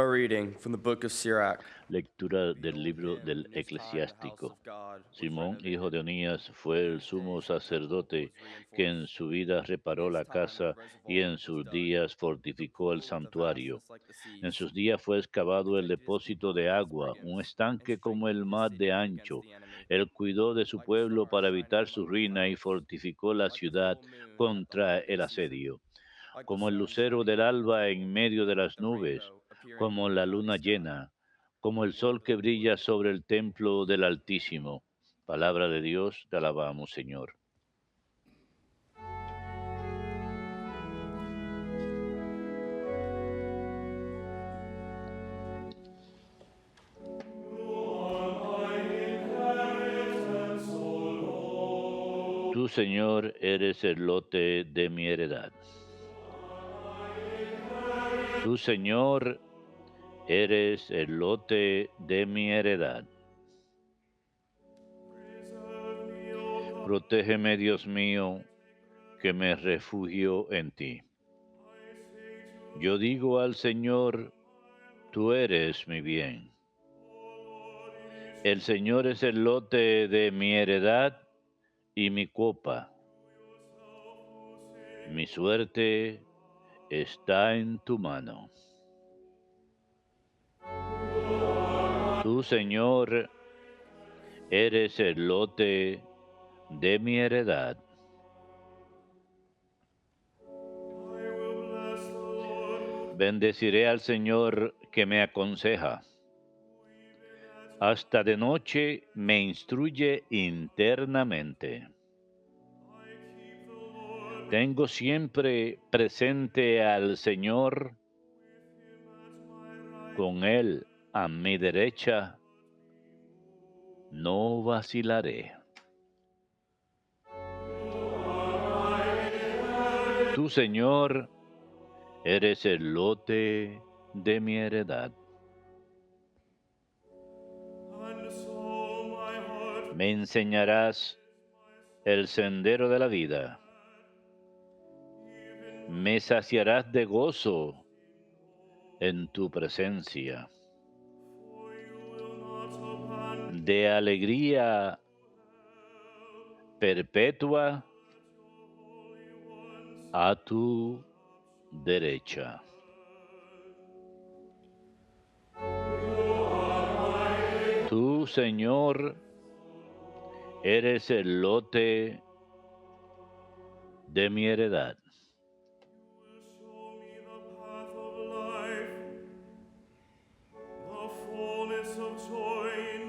A reading from the book of Sirach. Lectura del Behold libro him del in his time, the house Eclesiástico. of God was Simón, hijo renovated. de Onías, fue el In his sumo days the temple sacerdote was que en reinforced. su vida In reparó his la time the casa y en reservoir was sus dug, días the fortificó el pool of the santuario. vastness like the En seas. sus días fue He excavado el protected his depósito people de against agua, un brigands, and estanque como el strengthened his mar de city against ancho. the enemy. Él cuidó de su Like a pueblo star para shining evitar su among the ruina y clouds, fortificó la like the ciudad full moon at the contra height of el the season, asedio. like the Como el sun lucero shining del upon the alba en temple, medio de like las the nubes, rainbow appearing como in the la cloudy luna sky. llena, como el The word sol of the que Lord. brilla sobre el templo del Altísimo. Palabra de Dios, te alabamos, Señor. Tú, Señor, eres el lote de mi heredad. Tú, Señor, eres el lote de mi heredad. Protégeme, Dios mío, que me refugio en ti. Yo digo al Señor, tú eres mi bien. El Señor es el lote de mi heredad y mi copa. Mi suerte está en tu mano. Tú, Señor, eres el lote de mi heredad. Bendeciré al Señor que me aconseja. Hasta de noche me instruye internamente. Tengo siempre presente al Señor, con Él a mi derecha, no vacilaré. Tú, Señor, eres el lote de mi heredad. Me enseñarás el sendero de la vida. Me saciarás de gozo en tu presencia, de alegría perpetua a tu derecha. Tú, Señor, eres el lote de mi heredad.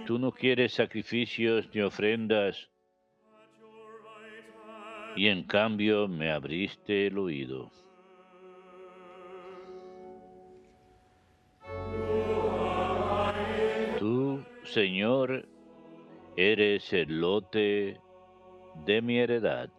Tú no quieres sacrificios ni ofrendas, y en cambio me abriste el oído. Tú, Señor, eres el lote de mi heredad.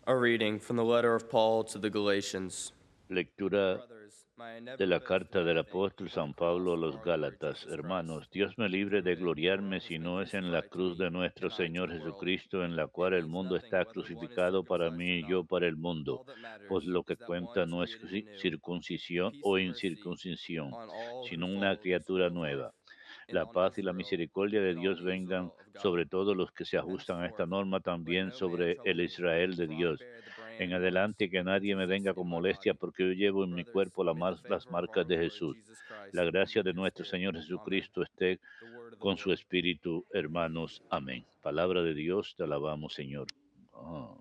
A reading from the letter of Paul to the Galatians. Lectura Brothers, may I de never la boast in carta del anything apóstol but the San Pablo cross a of los our Lord Gálatas. Jesus Christ. Hermanos, Dios me libre Through de him, the gloriarme world has si been no es en la crucified to cruz de me, nuestro and I to Señor the world. Jesucristo, en la It cual el means mundo nothing está whether one is crucificado para circumcised or mí y yo not. para el mundo, All that pues matters lo que is that one cuenta is no es created anew. circuncisión Peace o and mercy incircuncisión, on all who sino una follow this criatura rule of life, nueva. in La all paz y la Israel, misericordia de in all Dios the vengan Israel of God. sobre todos los que se ajustan a esta Henceforth, norma, let también no man sobre trouble el me, Israel de for I Dios. bear the En brand marks adelante que of nadie me Jesus venga con in my molestia, body. porque yo llevo en mi Brothers, cuerpo may the las favor of marcas our de Lord Jesús. Jesus La Christ be gracia with de your nuestro spirit. Señor Amen. Jesucristo esté The word of the con su Lord. espíritu, hermanos. Amén. Palabra de Dios, te alabamos, Señor. Ah.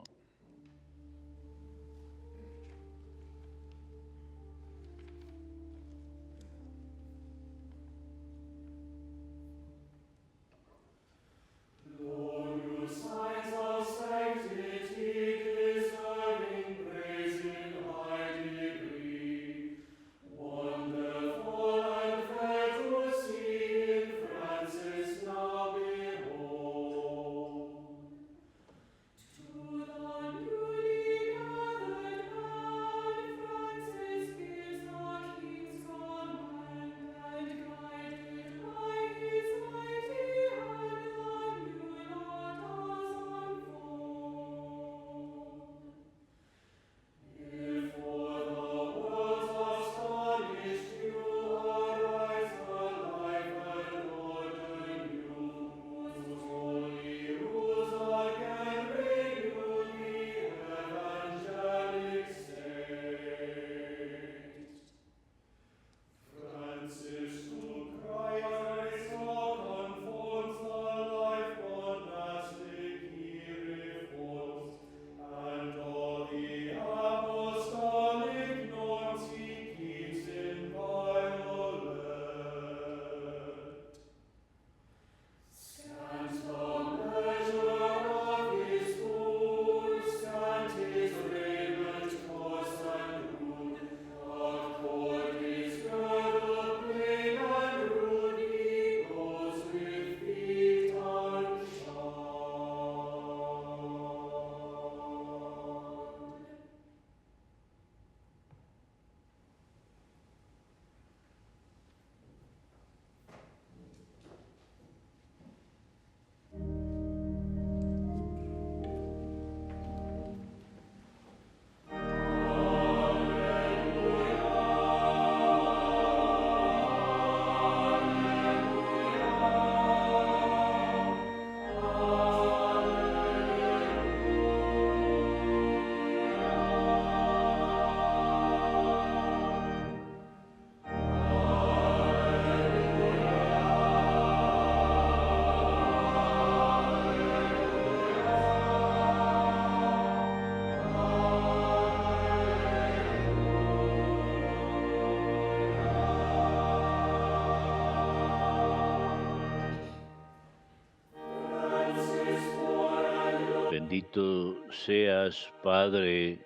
Bendito seas, Padre,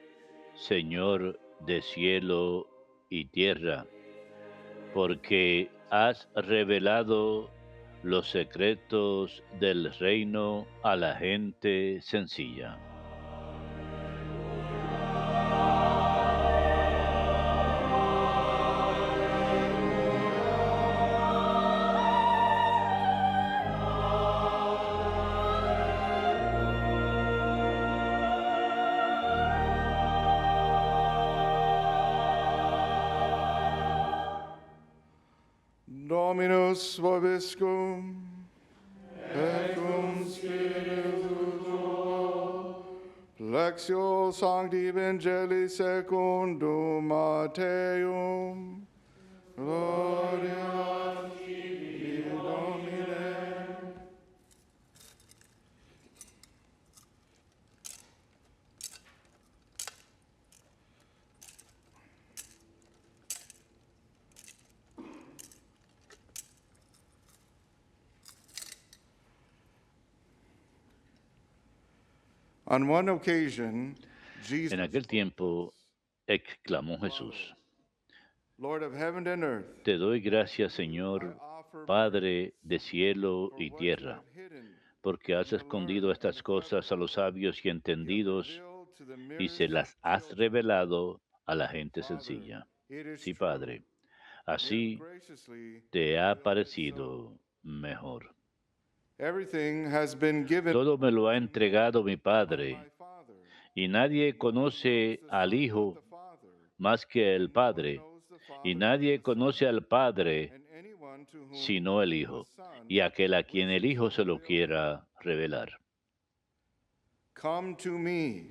Señor de cielo y tierra, porque has revelado los secretos del reino a la gente sencilla. Dominus vobiscum, et cum spiritu tuo, Lectio Sancti Evangelii secundum Matteum, Gloria a Tibi, Domine. On one occasion, Jesus, En aquel tiempo exclamó Jesús, Lord of heaven and earth, te doy gracias, I Señor, offer Padre de cielo for y what you tierra, have hidden porque has from the learned escondido and estas the cosas a clever, los sabios y you have entendidos revealed to the y se merest las has children. revelado a la gente Father, sencilla. it is Sí, true. Padre, You have así graciously te ha willed it so. parecido mejor. Everything has been given Todo me lo ha to me entregado mi by Padre, my Father. y nadie No one knows conoce the al Son but Hijo the Father, más que el and no one Padre, knows the y Father but nadie the Son, conoce al Padre and anyone to whom sino el the Hijo, Son y aquel a quien el wishes Hijo to se lo reveal him. quiera revelar. Come to me,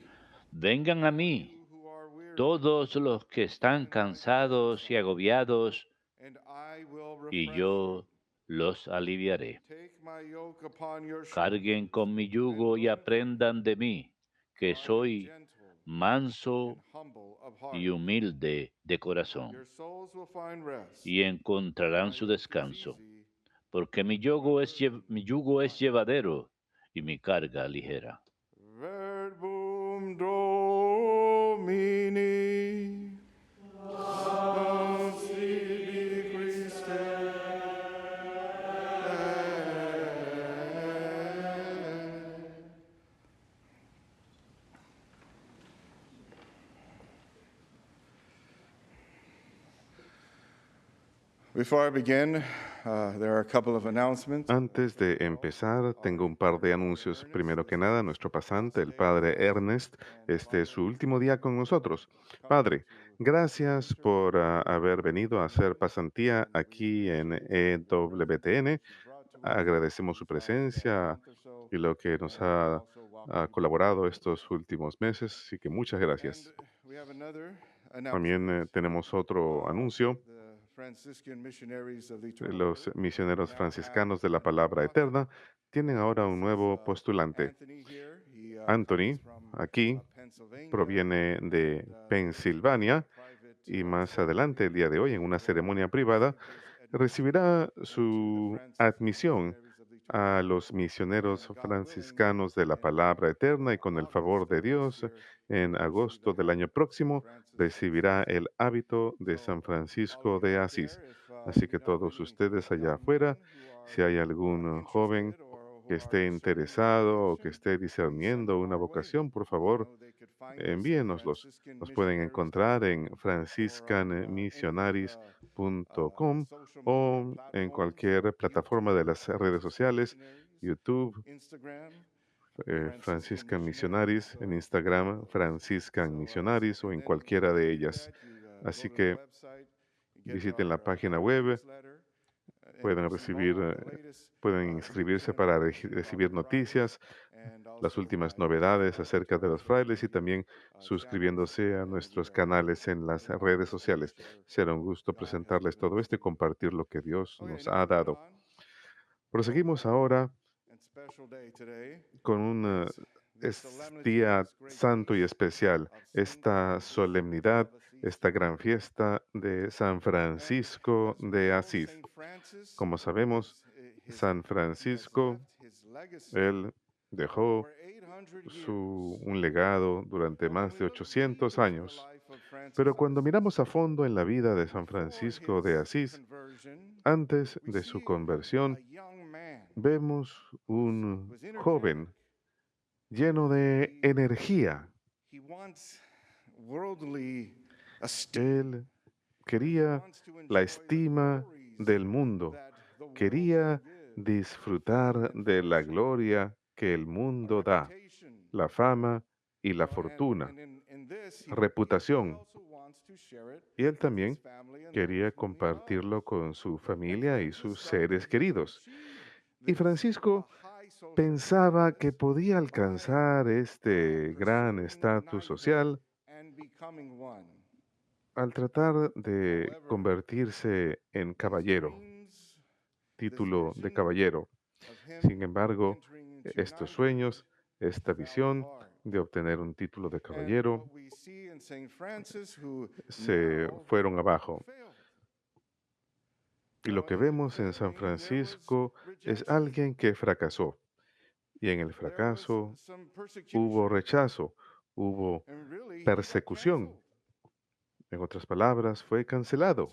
Vengan a all mí, you who are weary todos los que están and heavy cansados y laden, agobiados, and I will y refresh you. yo los aliviaré. Take my yoke upon your Carguen shoulders con mi yugo and y learn from me, aprendan de mí, que for I am soy gentle and manso humble of y heart. humilde de corazón, Your souls will find rest, y for encontrarán my su yoke is descanso, easy porque and my mi burden yugo es light. llevadero y mi carga ligera. Verbum Domini. Nos sibi Christe. Before I begin, there are a couple of announcements. Antes de empezar, tengo un par de anuncios. Primero que nada, nuestro pasante, el padre Ernest, este es su último día con nosotros. Padre, gracias por haber venido a hacer pasantía aquí en EWTN. Agradecemos su presencia y lo que nos ha colaborado estos últimos meses, así que muchas gracias. We have another announcement. También tenemos otro anuncio. The Franciscan missionaries of the Eternal Los Word misioneros now franciscanos have de la a new palabra prophet. eterna tienen ahora un This is nuevo postulante. Anthony here. He Anthony, comes from aquí, Pennsylvania, proviene de and Pensilvania private y más ceremony adelante, el día de hoy, en una he will ceremonia privada, receive his admission recibirá into the su Franciscan admisión missionaries of the Eternal a Word. los misioneros And God willing, franciscanos de la in palabra eterna y con el favor August de of this Dios, year, he en will receive the agosto del año habit of próximo, Francis of recibirá Assisi. el hábito de So, San all of Francisco you de out Asís. there, if Así you que know todos any ustedes allá young afuera, men who are si hay algún joven interested or que who are esté discerning their interesado o que vocation, esté please send discerniendo them una our way. vocación, por You favor, know, they could find us at envíenoslos. Nos pueden encontrar en franciscanmissionaries.com or on any of the franciscanmissionaries.com social media o en platforms cualquier like plataforma de YouTube, las redes Franciscan sociales, Missionaries, YouTube, Instagram, Franciscan Franciscan Missionaries. Missionaries, en Instagram, Franciscan Missionaries o And en then cualquiera once de you do ellas. that, you go Así to the que website, you get visiten la página our web, newsletter, and pueden receive all recibir, of the latest pueden news inscribirse and para information about recibir the frailes, noticias, and las also últimas by novedades subscribing to acerca de our los social frailes y media también channels. suscribiéndose a And nuestros canales en las it'll help redes us sociales. share Será un gusto what God has presentarles given todo us esto to y you. compartir lo que Dios Okay, nos now ha moving dado. on. A Proseguimos holy ahora and special day today con un is the solemnity of día this great santo y feast especial, of Saint esta Francis solemnidad, of esta Assisi. gran fiesta de San And Francisco as we de know, Asís. Saint Francis Como sabemos, his San he has Francisco, left his legacy él dejó un legado durante más de 800 años. Pero cuando miramos a fondo en la vida de San Francisco de Asís, antes de su conversión, vemos un joven lleno de energía. Él quería la estima del mundo, quería disfrutar de la gloria que el mundo da, la fama y la fortuna, reputación. Y él también quería compartirlo con su familia y sus seres queridos. Y Francisco pensaba que podía alcanzar este gran estatus social al tratar de convertirse en caballero, título de caballero. Sin embargo, estos sueños, esta visión de obtener un título de caballero, se fueron abajo. Y lo que vemos en San Francisco es alguien que fracasó. Y en el fracaso hubo rechazo, hubo persecución. En otras palabras, fue cancelado.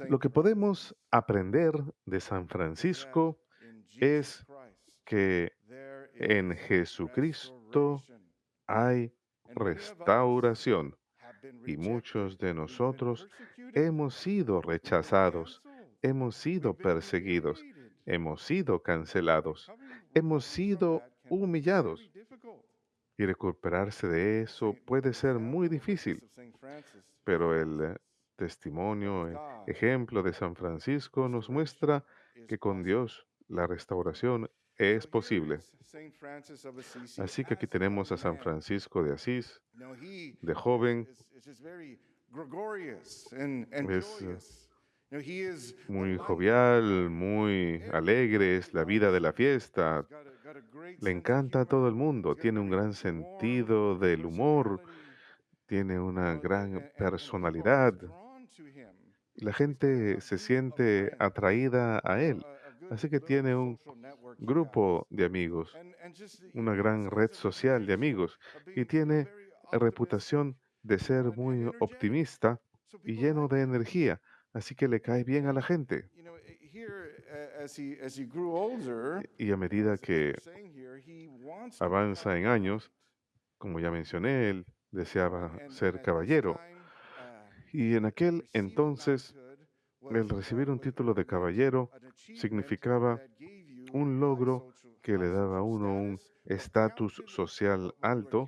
Lo que podemos aprender de San Francisco es que en Jesucristo hay restauración y muchos de nosotros hemos sido rechazados, hemos sido perseguidos, hemos sido cancelados, hemos sido humillados. Y recuperarse de eso puede ser muy difícil, pero el testimonio, el ejemplo de San Francisco nos muestra que con Dios la restauración es posible. Así que aquí tenemos a San Francisco de Asís, de joven, es muy jovial, muy alegre, es la vida de la fiesta, le encanta a todo el mundo, tiene un gran sentido del humor, tiene una gran personalidad. Y la gente se siente atraída a él. Así que tiene un grupo de amigos, una gran red social de amigos y tiene reputación de ser muy optimista y lleno de energía. Así que le cae bien a la gente. Y a medida que avanza en años, como ya mencioné, él deseaba ser caballero. Y en aquel entonces, el recibir un título de caballero significaba un logro que le daba a uno un estatus social alto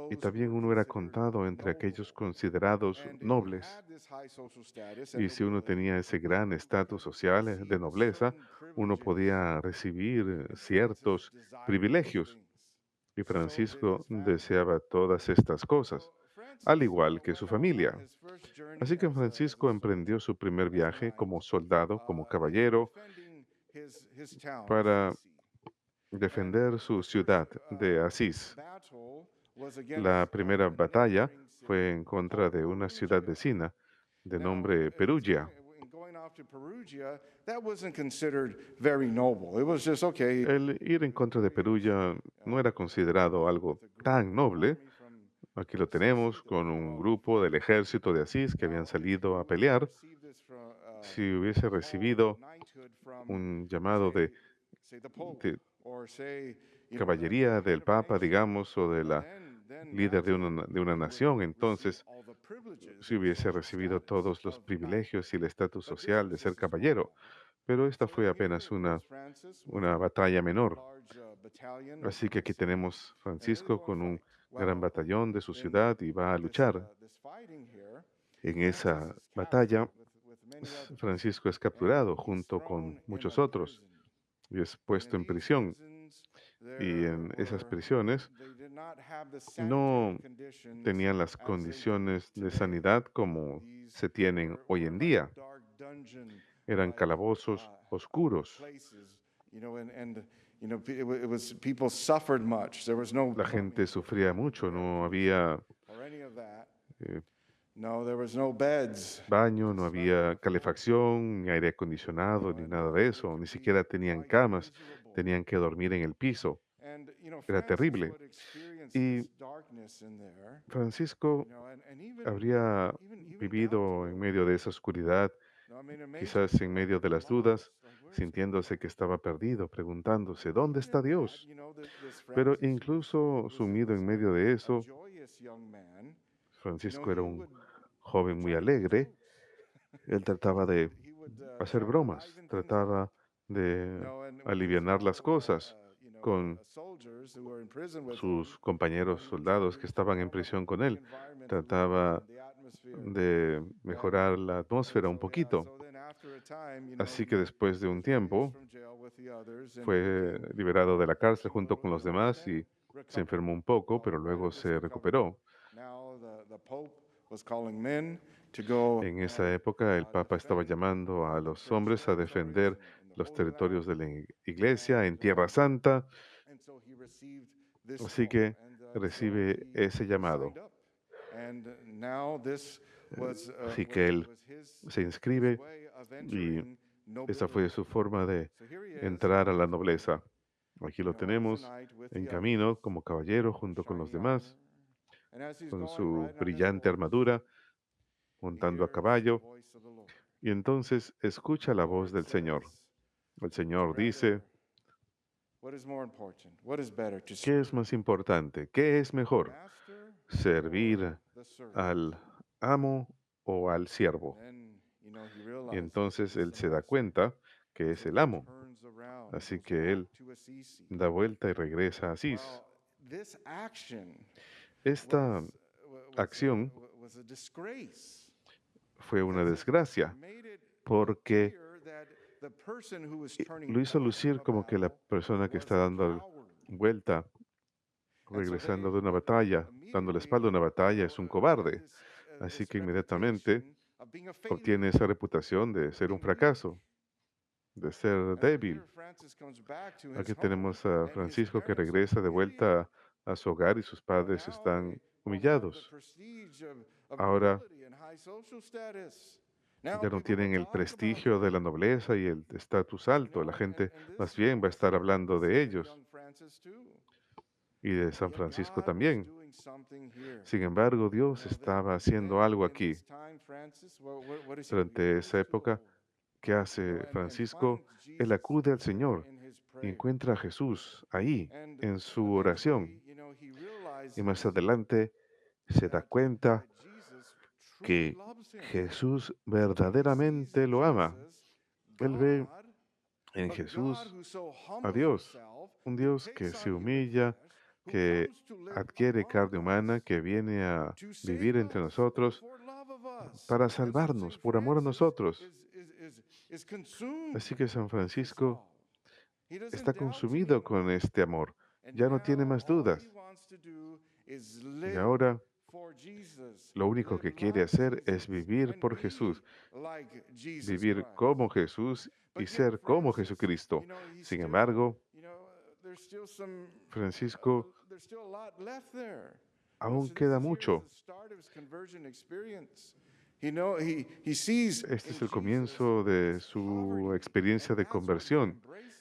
y también uno era contado entre aquellos considerados nobles. Y si uno tenía ese gran estatus social de nobleza, uno podía recibir ciertos privilegios. Y Francisco deseaba todas estas cosas, al igual que su familia. Así que Francisco emprendió su primer viaje como soldado, como caballero, para defender su ciudad de Asís. La primera batalla fue en contra de una ciudad vecina de nombre Perugia. El ir en contra de Perugia no era considerado algo tan noble. Aquí lo tenemos con un grupo del ejército de Asís que habían salido a pelear. Si hubiese recibido un llamado de caballería del Papa, digamos, o de la líder de una nación, entonces si hubiese recibido todos los privilegios y el estatus social de ser caballero. Pero esta fue apenas una batalla menor. Así que aquí tenemos Francisco con un gran batallón de su ciudad y va a luchar. En esa batalla, Francisco es capturado junto con muchos otros y es puesto en prisión. Y en esas prisiones no tenían las condiciones de sanidad como se tienen hoy en día. Eran calabozos oscuros. La gente sufría mucho, no había eh, baño, no había calefacción, ni aire acondicionado, ni nada de eso, ni siquiera tenían camas. tenían que dormir en el piso. And, Era Francis terrible. would experience Y this darkness in there, Francisco and even, habría even doubt a vivido en little medio de bit. esa oscuridad, No, I mean, it made you quizás en medio de las dudas, lost. Like, where's God? sintiéndose que estaba perdido, preguntándose, But ¿dónde even está in that, Dios? this Pero Francis incluso sumido en was medio de a eso, joyous young man. Francisco era He un would joven muy try to make alegre. jokes. Él trataba de He would hacer try to bromas, liven things up. trataba de And when his alivianar las cosas con soldiers who were in prison with him, sus compañeros he would try soldados que to estaban en warm up prisión con the él. environment a little bit Trataba and the atmosphere. de mejorar la And atmósfera un so poquito. so then after a time, Así que después de un was released tiempo from jail with the others and fue became liberado de la cárcel sick a junto little con bit los and demás then y se recovered. enfermó un poco, pero Right luego of this se recovery. recuperó. Now the Pope was calling men to go En esa época el Papa estaba defend llamando a los hombres a territories defender in the los Holy territorios de Land. la iglesia en Tierra And Santa. so he received this Así call, que and so recibe ese he llamado. signed up. And now this was Así que él his se inscribe way of y entering esa fue nobility. su forma de So here he is, entrar a la nobleza. Aquí lo as a tenemos knight with en the camino others, como caballero junto con los shiny armor. demás, And as he's con going su riding on this brillante horse, armadura, he montando a hears the caballo, voice of the Lord. y entonces escucha The la voz Lord del Señor. says, El "Would you Señor dice, rather, what is more important? What is better to ¿qué es serve, más importante? ¿Qué es the mejor? master ¿Servir or the servant?" al amo o al siervo? And then, he Y realizes entonces it's él the se da master. cuenta que es So el he amo. turns around and Así goes que él back to Assisi. da vuelta y regresa a Asís. Well, this action Esta was acción was a disgrace. fue una Because it desgracia made it porque clear that the person who was turning lo hizo back from lucir a como que la battle persona que was está a dando coward. vuelta, And so they regresando de una would batalla, dando la immediately, espalda a una batalla, es un had cobarde. Así this que inmediatamente reputation of being a failure, obtiene esa reputación de of ser un being weak. fracaso, de ser And so débil. here Francis comes back to his Aquí home, tenemos a and his Francisco que parents are regresa de humiliated. vuelta a su hogar y sus padres Now están they don't have the humillados. prestige of Ahora nobility and high social status. Now ya no people will tienen el talk about prestigio de la them. nobleza y el estatus alto. La gente And más this bien va a estar hablando this de ellos young Francis too. y de San Yet Francisco God was también. doing something here. Sin embargo, Dios estaba haciendo algo In aquí. this time, Francis, what does he do? He Durante turns esa to the época, Lord, ¿qué hace and Francisco? finds Él Jesus acude al there Señor in his y prayer. encuentra a Jesús ahí, And en su eventually, oración. he Y realizes más adelante se da cuenta Jesus truly que loves him. Jesús He sees verdaderamente in lo ama. Jesus Él ve God, en but God Jesús who so a humbles Dios, himself, un who Dios que takes se on human humilla, flesh, who que comes to live adquiere among carne humana, us, que viene a to vivir save entre us nosotros for love of us. para And so salvarnos, Saint por amor a Francis nosotros. is consumed Así que San with this Francisco love. He doesn't está doubt consumido con anymore. este amor. And Ya no tiene now más all he dudas. wants to do is Y live ahora for Jesus, lo único live que quiere like hacer es Jesus, vivir and por be Jesús, like Jesus vivir Christ. como Jesús y But yet ser como Francis, Jesucristo. he's Sin still, embargo, there's still some, Francisco there's still a lot left there. aún So queda this is mucho. the start of his conversion experience. He sees Este in es el Jesus comienzo de this su poverty, experiencia and de that's what he conversión. embraces.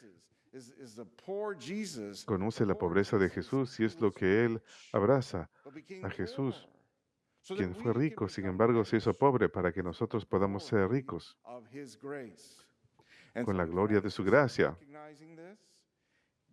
Is the poor Jesus, Conoce la poor pobreza de Jesus Jesús y who es lo was que él rich abraza but became a poor, Jesús, so that quien fue we can rico, sin become embargo se hizo rich pobre para que with nosotros the podamos ser glory ricos of his grace. And con so la gloria de su Francis, gracia. recognizing this,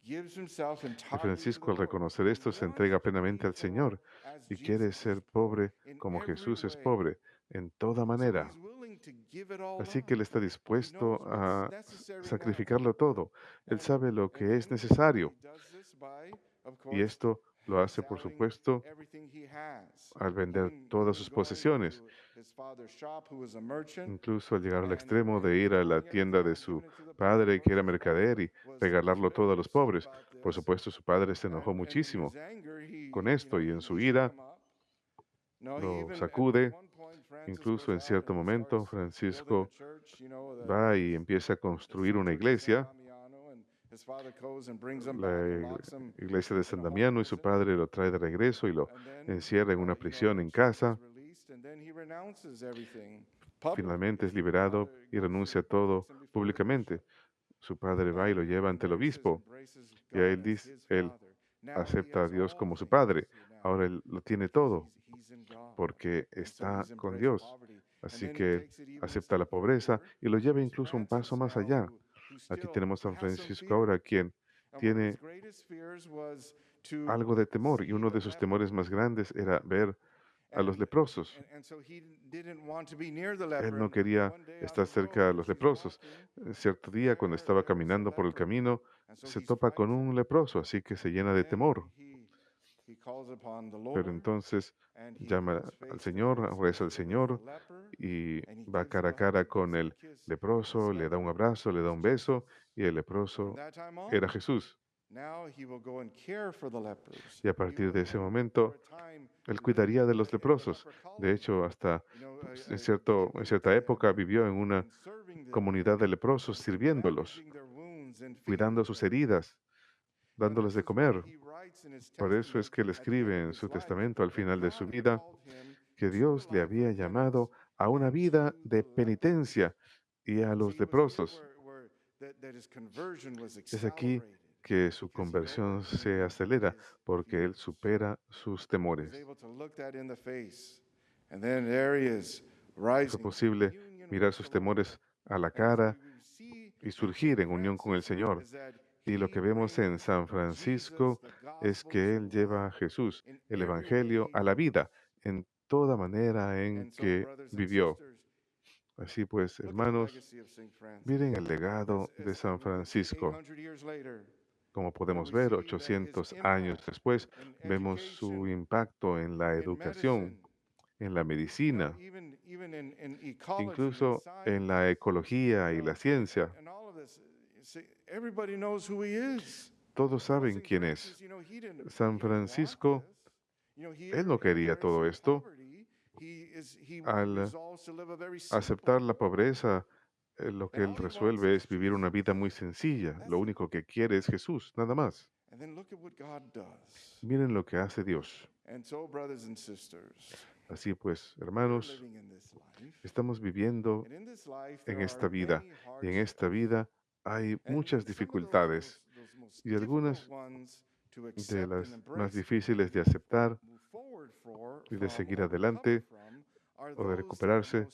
gives himself Y entirely to Francisco, the al Lord. reconocer esto, se He wants entrega to plenamente be al poor Señor as y quiere Jesus ser is poor pobre in como every Jesús es way. pobre en toda So manera. he's willing to give it all Así up. que él está He dispuesto knows what's a necessary now. sacrificarlo todo. Él And sabe lo que es again, necesario he does this by, of y course, esto lo hace, por selling supuesto, everything he has. al vender todas sus Even going posesiones, to his father's shop, who was a merchant, incluso al llegar al and extremo de ir a la throwing tienda everything de out, su giving it to the poor. Of padre, que course, era his father mercader, y was regalarlo todo a very los upset pobres. about Por this. supuesto, su padre se enojó And in muchísimo his anger, con esto y en he su shook ira him up. No, he lo even at sacude. one point Francis Incluso goes en out cierto and momento, starts building a Francisco church, va y empieza a construir San una Church of San iglesia, Damiano, and his father goes and brings him la back and locks him iglesia de in San a home Damiano, y su prison. padre lo trae de regreso y lo And then, encierra en una prisión en eventually casa. he's released, and then he renounces everything publicly. Finalmente es His liberado father y goes renuncia a and todo takes him before the públicamente. bishop. Su padre va y lo lleva ante el obispo. Y a él dice, él acepta a Dios como su padre. Ahora él lo tiene todo porque está con Dios. Así que acepta la pobreza y lo lleva incluso un paso más allá. Aquí tenemos a San Francisco ahora, quien tiene algo de temor, y uno de sus temores más grandes era ver a los leprosos. Él no quería estar cerca de los leprosos. Cierto día, cuando estaba caminando por el camino, se topa con un leproso, así que se llena de temor. Pero entonces llama al Señor, reza al Señor y va cara a cara con el leproso, le da un abrazo, le da un beso, y el leproso era Jesús. Y a partir de ese momento, él cuidaría de los leprosos. De hecho, hasta en cierta época vivió en una comunidad de leprosos, sirviéndolos, cuidando sus heridas, dándoles de comer. Por eso es que él escribe en su testamento al final de su vida que Dios le había llamado a una vida de penitencia y a los leprosos. Es aquí que su conversión se acelera porque él supera sus temores. Fue posible mirar sus temores a la cara y surgir en unión con el Señor. Y lo que vemos en San Francisco es que él lleva a Jesús, el Evangelio, a la vida, en toda manera en que vivió. Así pues, hermanos, miren el legado de San Francisco. Como podemos ver, 800 años después, vemos su impacto en la educación, en la medicina, incluso en la ecología y la ciencia. Todos saben quién es. San Francisco, él no quería todo esto. Al aceptar la pobreza, lo que él resuelve es vivir una vida muy sencilla. Lo único que quiere es Jesús, nada más. Miren lo que hace Dios. Así pues, hermanos, estamos viviendo en esta vida, y en esta vida hay muchas dificultades, y algunas de las más difíciles de aceptar y de seguir adelante o de recuperarse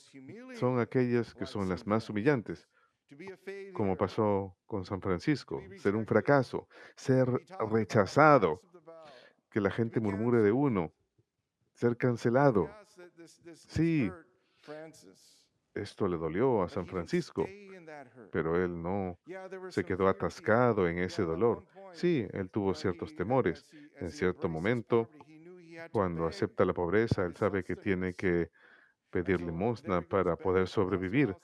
son aquellas que son las más humillantes, como pasó con San Francisco, ser un fracaso, ser rechazado, que la gente murmure de uno, ser cancelado. Sí, esto le dolió a San Francisco, pero él no se quedó atascado en ese dolor. Sí, él tuvo ciertos temores. En cierto momento, cuando acepta la pobreza, él sabe que tiene que pedir limosna para poder sobrevivir.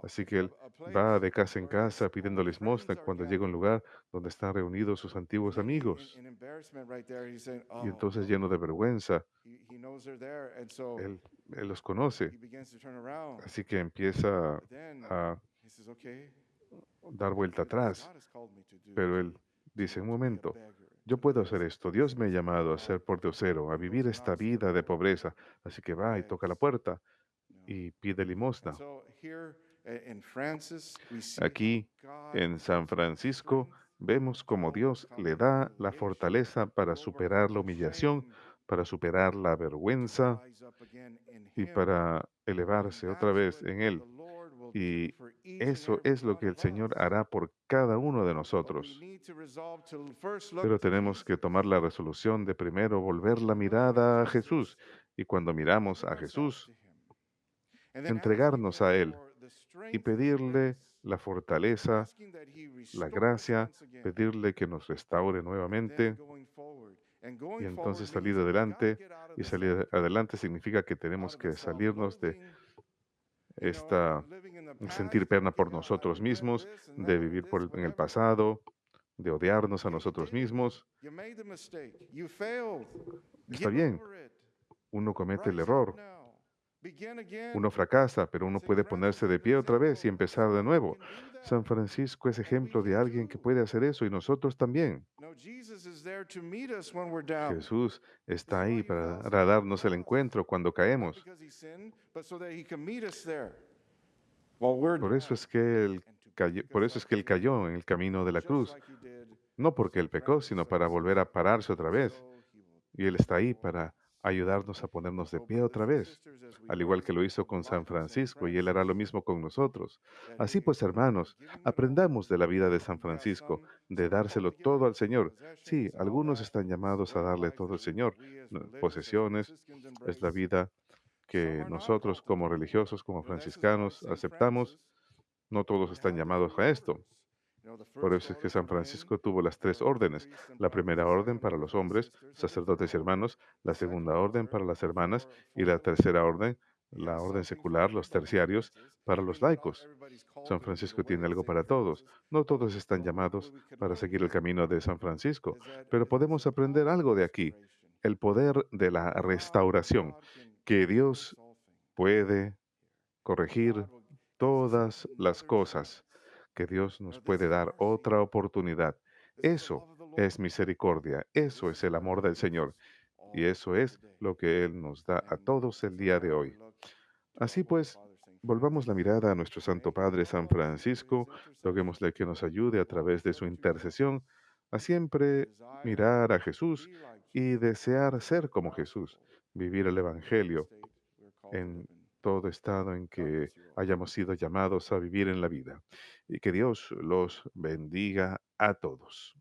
Así que él va de casa en casa pidiendo limosna cuando llega a un lugar donde están reunidos sus antiguos amigos. Y entonces, lleno de vergüenza, él, él los conoce. Así que empieza a dar vuelta atrás. Pero él dice, un momento, yo puedo hacer esto. Dios me ha llamado a ser pordiosero, a vivir esta vida de pobreza. Así que va y toca la puerta y pide limosna. Aquí en San Francisco vemos cómo Dios le da la fortaleza para superar la humillación, para superar la vergüenza y para elevarse otra vez en Él. Y eso es lo que el Señor hará por cada uno de nosotros. Pero tenemos que tomar la resolución de primero volver la mirada a Jesús. Y cuando miramos a Jesús, entregarnos a Él y pedirle la fortaleza, la gracia, pedirle que nos restaure nuevamente y entonces salir adelante. Y salir adelante significa que tenemos que salirnos de esta sentir pena por nosotros mismos, de vivir en el pasado, de odiarnos a nosotros mismos. Está bien, uno comete el error, uno fracasa, pero uno puede ponerse de pie otra vez y empezar de nuevo. San Francisco es ejemplo de alguien que puede hacer eso y nosotros también. Jesús está ahí para darnos el encuentro cuando caemos. Por eso es que Él por eso es que él cayó en el camino de la cruz, no porque él pecó, sino para volver a pararse otra vez. Y Él está ahí para ayudarnos a ponernos de pie otra vez, al igual que lo hizo con San Francisco, y Él hará lo mismo con nosotros. Así pues, hermanos, aprendamos de la vida de San Francisco, de dárselo todo al Señor. Sí, algunos están llamados a darle todo al Señor. Posesiones, es la vida que nosotros como religiosos, como franciscanos, aceptamos. No todos están llamados a esto. Por eso es que San Francisco tuvo las tres órdenes. La primera orden para los hombres, sacerdotes y hermanos, la segunda orden para las hermanas y la tercera orden, la orden secular, los terciarios, para los laicos. San Francisco tiene algo para todos. No todos están llamados para seguir el camino de San Francisco, pero podemos aprender algo de aquí, el poder de la restauración, que Dios puede corregir todas las cosas, que Dios nos puede dar otra oportunidad. Eso es misericordia, eso es el amor del Señor y eso es lo que Él nos da a todos el día de hoy. Así pues, volvamos la mirada a nuestro Santo Padre San Francisco, roguémosle que nos ayude a través de su intercesión a siempre mirar a Jesús y desear ser como Jesús, vivir el Evangelio en todo estado en que hayamos sido llamados a vivir en la vida. Y que Dios los bendiga a todos.